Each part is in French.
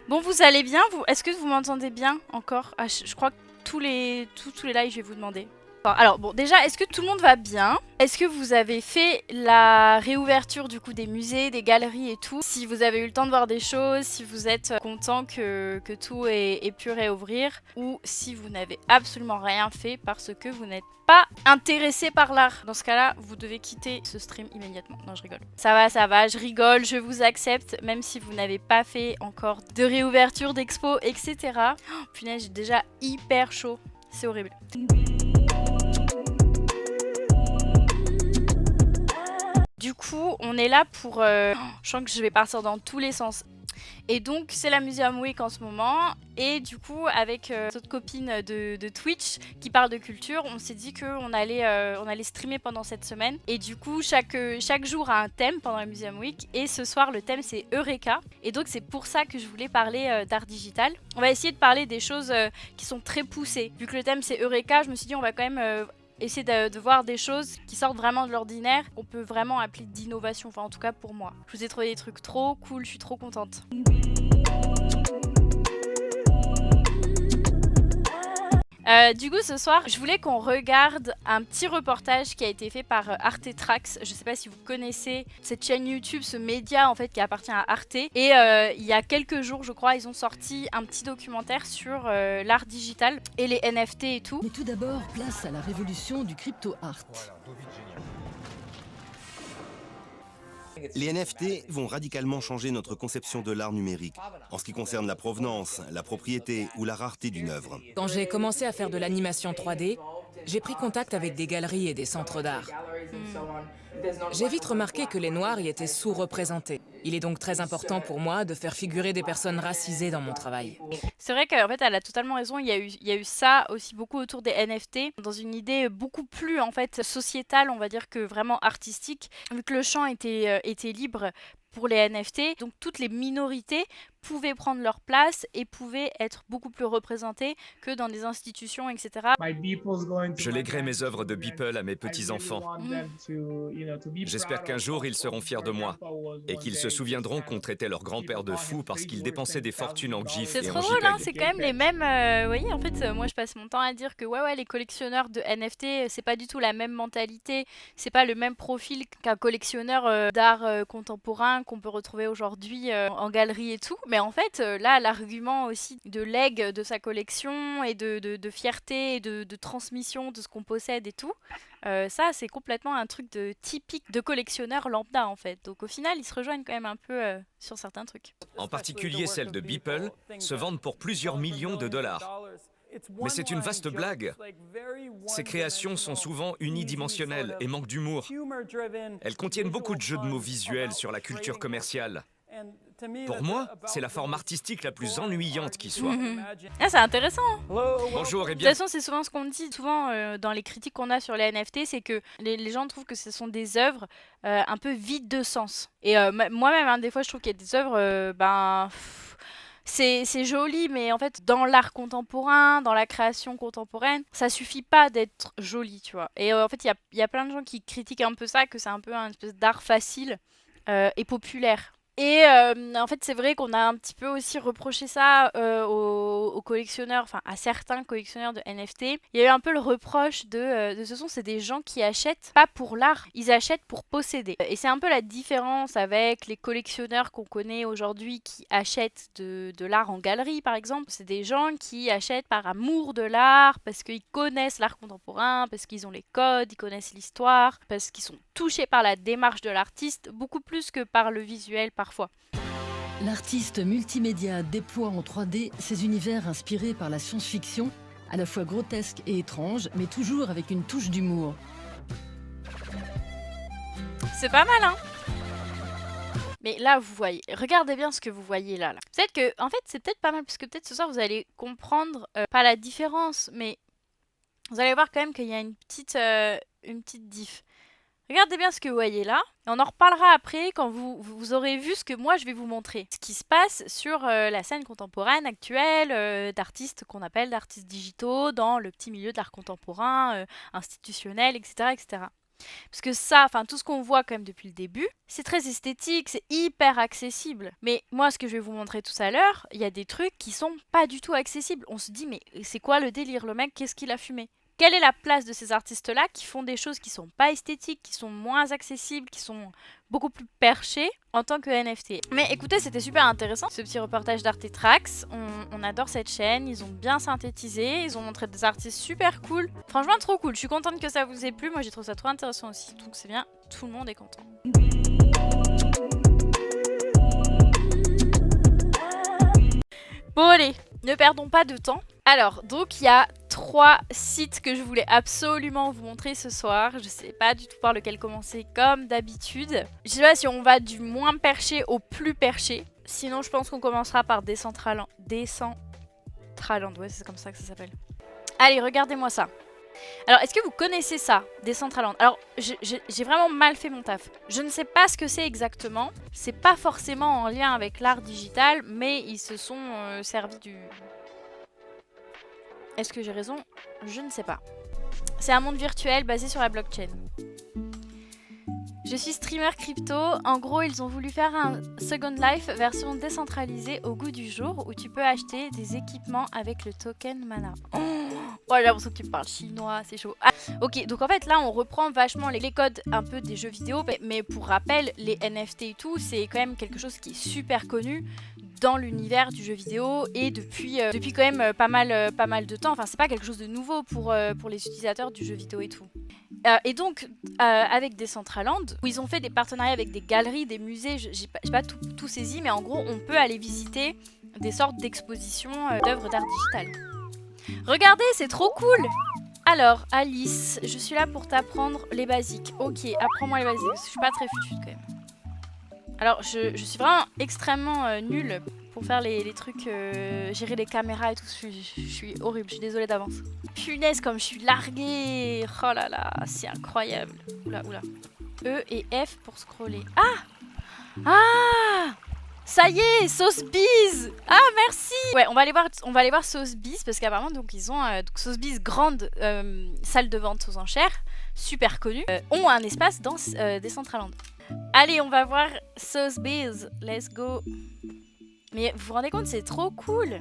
Bon, vous allez bien Est-ce que vous m'entendez bien encore? Je crois que tous les lives, je vais vous demander. Alors bon, déjà, est-ce que tout le monde va bien? Est-ce que vous avez fait la réouverture du coup des musées, des galeries et tout? Si vous avez eu le temps de voir des choses, si vous êtes content que tout ait pu réouvrir, ou si vous n'avez absolument rien fait parce que vous n'êtes pas intéressé par l'art. Dans ce cas-là, vous devez quitter ce stream immédiatement. Non, je rigole. Ça va, je rigole, je vous accepte, même si vous n'avez pas fait encore de réouverture d'expo, etc. Oh, punaise, j'ai déjà hyper chaud. C'est horrible. Du coup, on est là pour... je sens que je vais partir dans tous les sens. Et donc, c'est la Museum Week en ce moment. Et du coup, avec notre copine de Twitch qui parle de culture, on s'est dit qu'on allait streamer pendant cette semaine. Et du coup, chaque jour a un thème pendant la Museum Week. Et ce soir, le thème, c'est Eureka. Et donc, c'est pour ça que je voulais parler d'art digital. On va essayer de parler des choses qui sont très poussées. Vu que le thème, c'est Eureka, je me suis dit, on va quand même... essayer de voir des choses qui sortent vraiment de l'ordinaire, qu'on peut vraiment appeler d'innovation, enfin en tout cas pour moi. Je vous ai trouvé des trucs trop cool, je suis trop contente. Du coup, ce soir, je voulais qu'on regarde un petit reportage qui a été fait par Arte Trax. Je sais pas si vous connaissez cette chaîne YouTube, ce média en fait qui appartient à Arte. Et il y a quelques jours, je crois, ils ont sorti un petit documentaire sur l'art digital et les NFT et tout. Mais tout d'abord, place à la révolution du crypto art. Les NFT vont radicalement changer notre conception de l'art numérique, en ce qui concerne la provenance, la propriété ou la rareté d'une œuvre. Quand j'ai commencé à faire de l'animation 3D, j'ai pris contact avec des galeries et des centres d'art. J'ai vite remarqué que les Noirs y étaient sous-représentés. Il est donc très important pour moi de faire figurer des personnes racisées dans mon travail. C'est vrai qu'en fait, elle a totalement raison. Il y a eu ça aussi beaucoup autour des NFT, dans une idée beaucoup plus en fait sociétale, on va dire, que vraiment artistique. Vu que le champ était libre pour les NFT, donc toutes les minorités pouvaient prendre leur place et pouvaient être beaucoup plus représentées que dans des institutions, etc. Je léguerai mes œuvres de Beeple à mes petits-enfants. J'espère qu'un jour ils seront fiers de moi et qu'ils se souviendront qu'on traitait leur grand-père de fou parce qu'il dépensait des fortunes en GIF C'est et trop en drôle, hein, JPEG. c'est quand même les mêmes... vous voyez, en fait, moi je passe mon temps à dire que ouais, les collectionneurs de NFT, c'est pas du tout la même mentalité, c'est pas le même profil qu'un collectionneur d'art contemporain qu'on peut retrouver aujourd'hui en galerie et tout. Mais en fait, là, l'argument aussi de legs de sa collection et de fierté et de transmission de ce qu'on possède et tout, ça, c'est complètement un truc typique de collectionneur lambda, en fait. Donc au final, ils se rejoignent quand même un peu sur certains trucs. En particulier celles de Beeple se vendent pour plusieurs millions de dollars. Mais c'est une vaste blague. Ces créations sont souvent unidimensionnelles et manquent d'humour. Elles contiennent beaucoup de jeux de mots visuels sur la culture commerciale. Pour moi, c'est la forme artistique la plus ennuyante qui soit. Ah, c'est intéressant, hein. Bonjour et De toute bien. façon, c'est souvent ce qu'on dit, souvent dans les critiques qu'on a sur les NFT, c'est que les gens trouvent que ce sont des œuvres un peu vides de sens. Et moi-même, hein, des fois, je trouve qu'il y a des œuvres, c'est joli, mais en fait, dans l'art contemporain, dans la création contemporaine, ça suffit pas d'être joli, tu vois. Et en fait, il y a plein de gens qui critiquent un peu ça, que c'est un peu un espèce d'art facile et populaire. Et en fait, c'est vrai qu'on a un petit peu aussi reproché ça aux collectionneurs, enfin à certains collectionneurs de NFT. Il y a eu un peu le reproche de toute façon, c'est des gens qui achètent pas pour l'art, ils achètent pour posséder. Et c'est un peu la différence avec les collectionneurs qu'on connaît aujourd'hui qui achètent de l'art en galerie, par exemple. C'est des gens qui achètent par amour de l'art, parce qu'ils connaissent l'art contemporain, parce qu'ils ont les codes, ils connaissent l'histoire, parce qu'ils sont touchés par la démarche de l'artiste, beaucoup plus que par le visuel parfois. L'artiste multimédia déploie en 3D ses univers inspirés par la science-fiction, à la fois grotesques et étranges, mais toujours avec une touche d'humour. C'est pas mal, hein? Mais là, vous voyez, regardez bien ce que vous voyez là. Peut-être que, en fait, c'est peut-être pas mal, parce que peut-être ce soir, vous allez comprendre, pas la différence, mais vous allez voir quand même qu'il y a une petite diff. Regardez bien ce que vous voyez là, et on en reparlera après quand vous aurez vu ce que moi je vais vous montrer. Ce qui se passe sur la scène contemporaine actuelle, d'artistes qu'on appelle d'artistes digitaux, dans le petit milieu de l'art contemporain, institutionnel, etc., etc. Parce que ça, enfin tout ce qu'on voit quand même depuis le début, c'est très esthétique, c'est hyper accessible. Mais moi, ce que je vais vous montrer tout à l'heure, il y a des trucs qui sont pas du tout accessibles. On se dit, mais c'est quoi le délire? Le mec, qu'est-ce qu'il a fumé? Quelle est la place de ces artistes-là qui font des choses qui sont pas esthétiques, qui sont moins accessibles, qui sont beaucoup plus perchées en tant que NFT? Mais écoutez, c'était super intéressant ce petit reportage d'Artetrax. On adore cette chaîne, ils ont bien synthétisé, ils ont montré des artistes super cool. Franchement, trop cool. Je suis contente que ça vous ait plu. Moi, j'ai trouvé ça trop intéressant aussi. Donc c'est bien, tout le monde est content. Bon allez, ne perdons pas de temps. Alors, donc il y a 3 sites que je voulais absolument vous montrer ce soir. Je sais pas du tout par lequel commencer comme d'habitude. Je sais pas si on va du moins perché au plus perché. Sinon, je pense qu'on commencera par Decentraland. Decentraland, ouais, c'est comme ça que ça s'appelle. Allez, regardez-moi ça. Alors, est-ce que vous connaissez ça, Decentraland? Alors, j'ai vraiment mal fait mon taf. Je ne sais pas ce que c'est exactement. C'est pas forcément en lien avec l'art digital, mais ils se sont servis du... Est-ce que j'ai raison? Je ne sais pas. C'est un monde virtuel basé sur la blockchain. Je suis streamer crypto. En gros, ils ont voulu faire un Second Life version décentralisée au goût du jour où tu peux acheter des équipements avec le token Mana. Oh, j'ai l'impression que tu me parles chinois, c'est chaud. Ah, ok, donc en fait là on reprend vachement les codes un peu des jeux vidéo, mais pour rappel, les NFT et tout, c'est quand même quelque chose qui est super connu dans l'univers du jeu vidéo et depuis quand même pas mal de temps. Enfin, c'est pas quelque chose de nouveau pour les utilisateurs du jeu vidéo et tout. Et donc, avec Decentraland, où ils ont fait des partenariats avec des galeries, des musées, j'ai pas tout saisi, mais en gros, on peut aller visiter des sortes d'expositions d'œuvres d'art digital. Regardez, c'est trop cool! Alors, Alice, je suis là pour t'apprendre les basiques. Ok, apprends-moi les basiques, parce que je suis pas très futute quand même. Alors, je suis vraiment extrêmement nulle pour faire les trucs, gérer les caméras et tout. Je suis horrible, je suis désolée d'avance. Punaise, comme je suis larguée! Oh là là, c'est incroyable. Oula, oula. E et F pour scroller. Ah! Ah! Ça y est, Sotheby's! Ah, merci! Ouais, on va aller voir Sotheby's parce qu'apparemment, donc, ils ont Sotheby's, grande salle de vente aux enchères, super connue, ont un espace dans Decentraland. Allez, on va voir Sotheby's. Let's go. Mais vous vous rendez compte, c'est trop cool.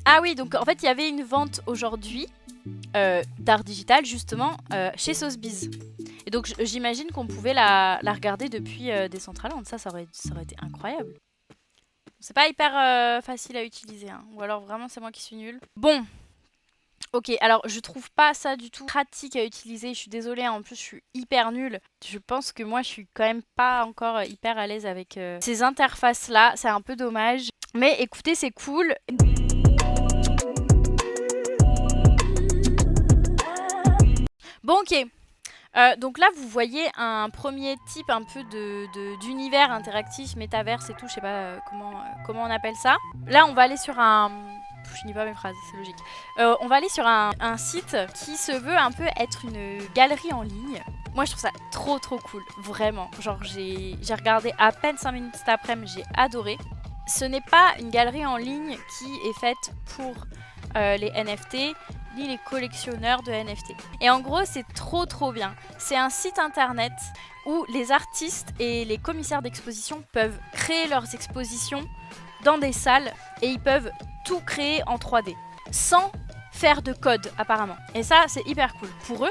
Ah oui, donc en fait, il y avait une vente aujourd'hui d'art digital, justement, chez Sotheby's. Et donc, j'imagine qu'on pouvait la regarder depuis Decentraland. Ça aurait été incroyable. C'est pas hyper facile à utiliser, hein. Ou alors, vraiment, c'est moi qui suis nulle. Bon. Ok, alors je trouve pas ça du tout pratique à utiliser, je suis désolée, en plus je suis hyper nulle. Je pense que moi je suis quand même pas encore hyper à l'aise avec ces interfaces là, c'est un peu dommage. Mais écoutez, c'est cool. Bon ok, donc là vous voyez un premier type un peu d'univers interactif, métaverse et tout, je sais pas comment on appelle ça. Là on va aller sur un... Je finis pas mes phrases, c'est logique. On va aller sur un site qui se veut un peu être une galerie en ligne. Moi je trouve ça trop cool, vraiment. Genre j'ai regardé à peine 5 minutes cet après-midi, j'ai adoré. Ce n'est pas une galerie en ligne qui est faite pour les NFT ni les collectionneurs de NFT. Et en gros c'est trop bien. C'est un site internet où les artistes et les commissaires d'exposition peuvent créer leurs expositions dans des salles et ils peuvent tout créer en 3D sans faire de code apparemment. Et ça c'est hyper cool pour eux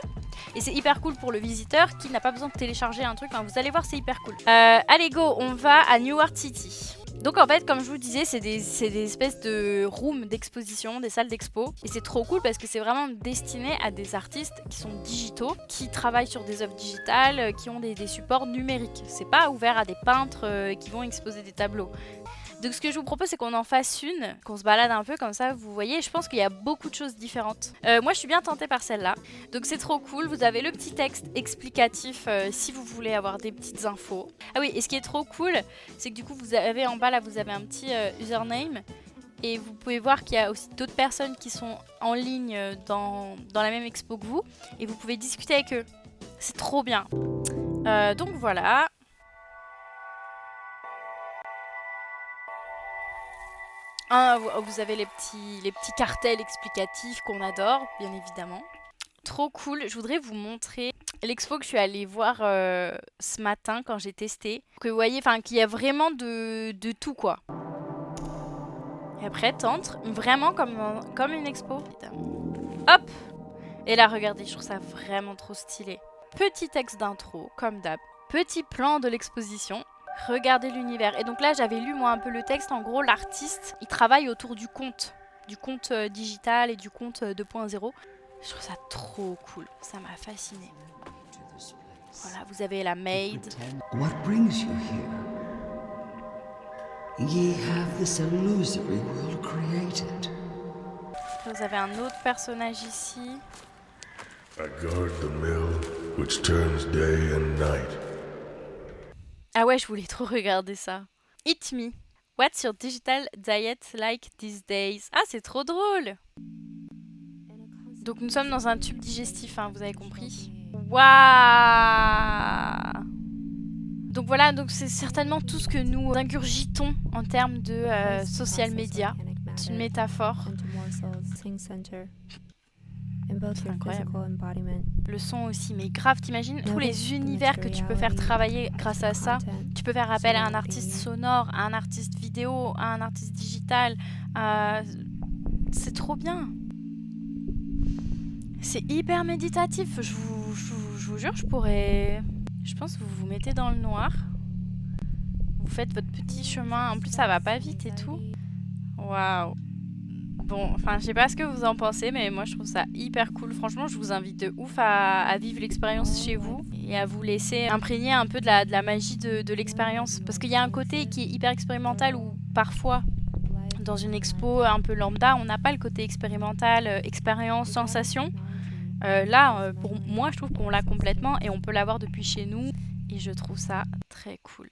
et c'est hyper cool pour le visiteur qui n'a pas besoin de télécharger un truc. Enfin, vous allez voir, c'est hyper cool. Allez go, on va à Newark City. Donc en fait, comme je vous disais, c'est des espèces de rooms d'exposition, des salles d'expo. Et c'est trop cool parce que c'est vraiment destiné à des artistes qui sont digitaux, qui travaillent sur des œuvres digitales, qui ont des supports numériques. C'est pas ouvert à des peintres qui vont exposer des tableaux. Donc ce que je vous propose, c'est qu'on en fasse une, qu'on se balade un peu comme ça, vous voyez. Je pense qu'il y a beaucoup de choses différentes. Moi, je suis bien tentée par celle-là. Donc c'est trop cool. Vous avez le petit texte explicatif si vous voulez avoir des petites infos. Ah oui, et ce qui est trop cool, c'est que du coup, vous avez en bas, là, vous avez un petit username. Et vous pouvez voir qu'il y a aussi d'autres personnes qui sont en ligne dans la même expo que vous. Et vous pouvez discuter avec eux. C'est trop bien. Donc voilà. Vous avez les petits cartels explicatifs qu'on adore, bien évidemment. Trop cool. Je voudrais vous montrer l'expo que je suis allée voir ce matin quand j'ai testé. Que vous voyez, enfin, qu'il y a vraiment de tout, quoi. Et après, t'entres vraiment comme une expo. Hop! Et là, regardez, je trouve ça vraiment trop stylé. Petit texte d'intro, comme d'hab. Petit plan de l'exposition. Regardez l'univers. Et donc là, j'avais lu moi un peu le texte. En gros, l'artiste, il travaille autour du conte digital et du conte 2.0. Je trouve ça trop cool. Ça m'a fasciné. Voilà, vous avez la maid. What brings you here? Ye have this illusory world created. Vous avez un autre personnage ici. I guard the mill which turns day and night. Ah ouais, je voulais trop regarder ça. Eat me. What's your digital diet like these days? Ah, c'est trop drôle. Donc nous sommes dans un tube digestif, hein, vous avez compris. Waouh! Donc voilà, donc c'est certainement tout ce que nous ingurgitons en termes de social media. C'est une métaphore. C'est incroyable. Le son aussi, mais grave, t'imagines tous les univers que tu peux faire travailler grâce à ça. Tu peux faire appel à un artiste sonore, à un artiste vidéo, à un artiste digital. C'est trop bien. C'est hyper méditatif. Je vous jure, je pourrais... Je pense que vous vous mettez dans le noir. Vous faites votre petit chemin. En plus, ça va pas vite et tout. Waouh. Bon, enfin, je sais pas ce que vous en pensez, mais moi, je trouve ça hyper cool. Franchement, je vous invite de ouf à vivre l'expérience chez vous et à vous laisser imprégner un peu de la magie de l'expérience. Parce qu'il y a un côté qui est hyper expérimental où, parfois, dans une expo un peu lambda, on n'a pas le côté expérimental, expérience, sensation. Là, pour moi, je trouve qu'on l'a complètement et on peut l'avoir depuis chez nous. Et je trouve ça très cool.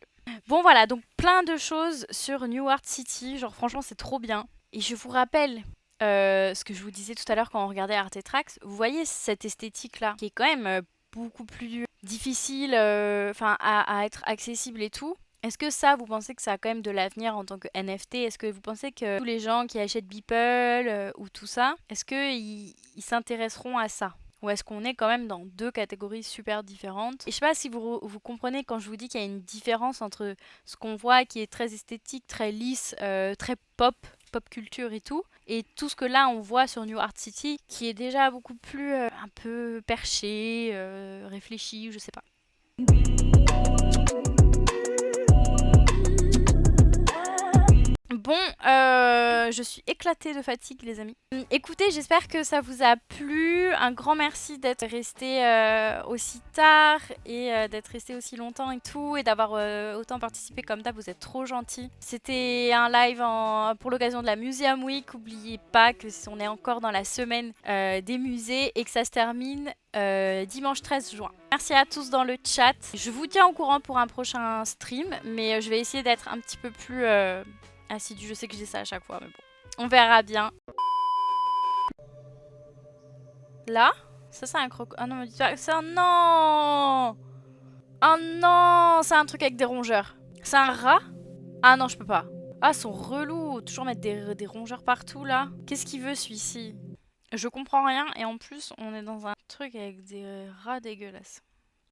Bon, voilà, donc plein de choses sur New Art City. Genre, franchement, c'est trop bien. Et je vous rappelle ce que je vous disais tout à l'heure quand on regardait Artetrax. Vous voyez cette esthétique-là, qui est quand même beaucoup plus difficile à être accessible et tout. Est-ce que ça, vous pensez que ça a quand même de l'avenir en tant que NFT? Est-ce que vous pensez que tous les gens qui achètent Beeple ou tout ça, est-ce qu'ils s'intéresseront à ça? Ou est-ce qu'on est quand même dans deux catégories super différentes? Et je sais pas si vous comprenez quand je vous dis qu'il y a une différence entre ce qu'on voit qui est très esthétique, très lisse, très pop culture et tout ce que là on voit sur New Art City qui est déjà beaucoup plus un peu perché, réfléchi, je sais pas. Bon, je suis éclatée de fatigue, les amis. Écoutez, j'espère que ça vous a plu. Un grand merci d'être resté aussi tard et d'être resté aussi longtemps et tout, et d'avoir autant participé comme d'hab. Vous êtes trop gentils. C'était un live pour l'occasion de la Museum Week. N'oubliez pas que on est encore dans la semaine des musées et que ça se termine dimanche 13 juin. Merci à tous dans le chat. Je vous tiens au courant pour un prochain stream, mais je vais essayer d'être un petit peu plus... assidu, je sais que je dis ça à chaque fois, mais bon. On verra bien. Là, ça c'est un croco... Ah non, me dites pas que c'est un... Non. Oh non, c'est un truc avec des rongeurs. C'est un rat? Ah non, je peux pas. Ah, ils sont relous. Toujours mettre des rongeurs partout, là. Qu'est-ce qu'il veut, celui-ci? Je comprends rien, et en plus, on est dans un truc avec des rats dégueulasses.